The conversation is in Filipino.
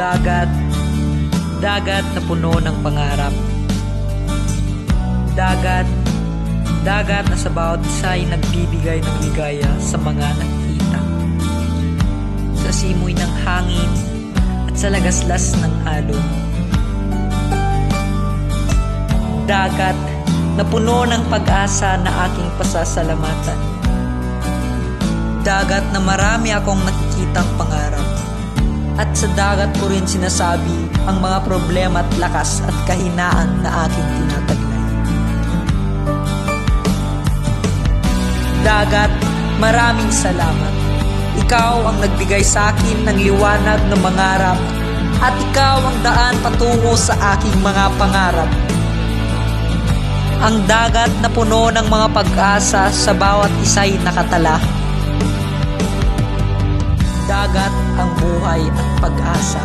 Dagat, dagat na puno ng pangarap. Dagat, dagat na sa bawat isa ay nagbibigay ng ligaya sa mga nakikita. Sa simoy ng hangin at sa lagaslas ng alon. Dagat na puno ng pag-asa na aking pasasalamatan. Dagat na marami akong nakikitang pangarap. At sa dagat ko rin sinasabi ang mga problema at lakas at kahinaan na aking tinataglay. Dagat, maraming salamat. Ikaw ang nagbigay sa akin ng liwanag na mangarap at ikaw ang daan patungo sa aking mga pangarap. Ang dagat na puno ng mga pag-asa sa bawat isa'y nakatala. Dagat ang buhay at pag-asa.